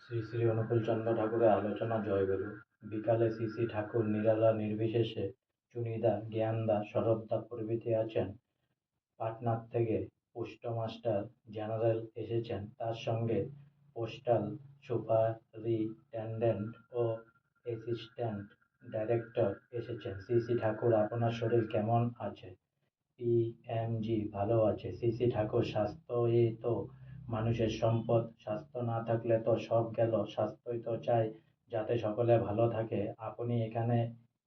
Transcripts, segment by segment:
শ্রী শ্রী অনুকূলচন্দ্র ঠাকুরের আলোচনা জয়গুরু। বিকালে শ্রী শ্রী ঠাকুর নিরালা নির্বিশেষে চুনিদা, জ্ঞানদা, শরৎদা প্রভৃতি আছেন। পাটনার থেকে পোস্টমাস্টার জেনারেল এসেছেন, তার সঙ্গে পোস্টাল সুপারিনটেনডেন্ট ও অ্যাসিস্ট্যান্ট ডাইরেক্টর এসেছেন। শ্রী শ্রী ঠাকুর, আপনার শরীর কেমন আছে? পিএমজি: ভালো আছে শ্রী শ্রী ঠাকুর। স্বাস্থ্যই তো মানুষের সম্পদ, স্বাস্থ্য না থাকলে তো সব গেল। স্বাস্থ্যই তো চাই যাতে সকলে ভালো থাকে। আপনি এখানে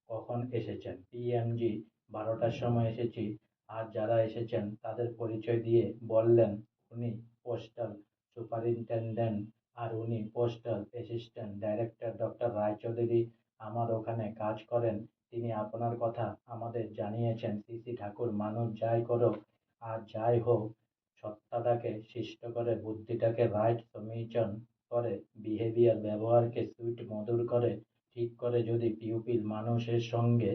কখন এসেছেন? পিএমজি: 12টার সময় এসেছি। আর যারা এসেছেন তাদের পরিচয় দিয়ে বললেন, উনি পোস্টাল সুপারিনটেনডেন্ট আর উনি postal assistant director doctor Raychaudhuri আমার ওখানে কাজ করেন। তিনি আপনার কথা আমাদের জানিয়েছেন। শ্রী শ্রী ঠাকুর: মানুষ যাই করুক আর যাই হোক, সত্তাটাকে সৃষ্ট করে, বুদ্ধিটাকে রাইট সমীচন করে, বিহেভিয়ার ব্যবহারকে সুইট মধুর করে, ঠিক করে যদি পিউপিল মানুষের সঙ্গে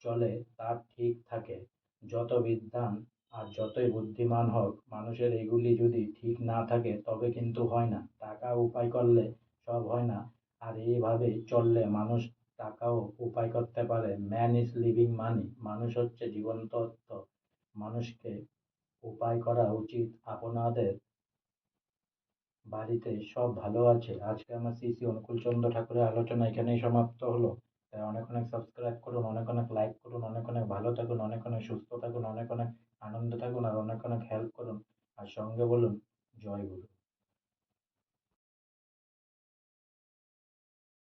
চলে, তার ঠিক থাকে। যত বিদ্বান আর যতই বুদ্ধিমান হোক, মানুষের এগুলি যদি ঠিক না থাকে তবে কিন্তু হয় না। টাকা উপায় করলে সব হয় না, আর এইভাবে চললে মানুষ টাকাও উপায় করতে পারে। ম্যান ইজ লিভিং মানি। মানুষ হচ্ছে জীবন্ত অর্থ। মানুষকে উপায় করা উচিত। আপনাদের বাড়িতে সব ভালো আছে? আজকে আমার শ্রী শ্রী অনুকূলচন্দ্র ঠাকুরের আলোচনা এখানেই সমাপ্ত হলো। তাই অনেক অনেক সাবস্ক্রাইব করুন, অনেক অনেক লাইক করুন, অনেক অনেক ভালো থাকুন, অনেক অনেক সুস্থ থাকুন, অনেক অনেক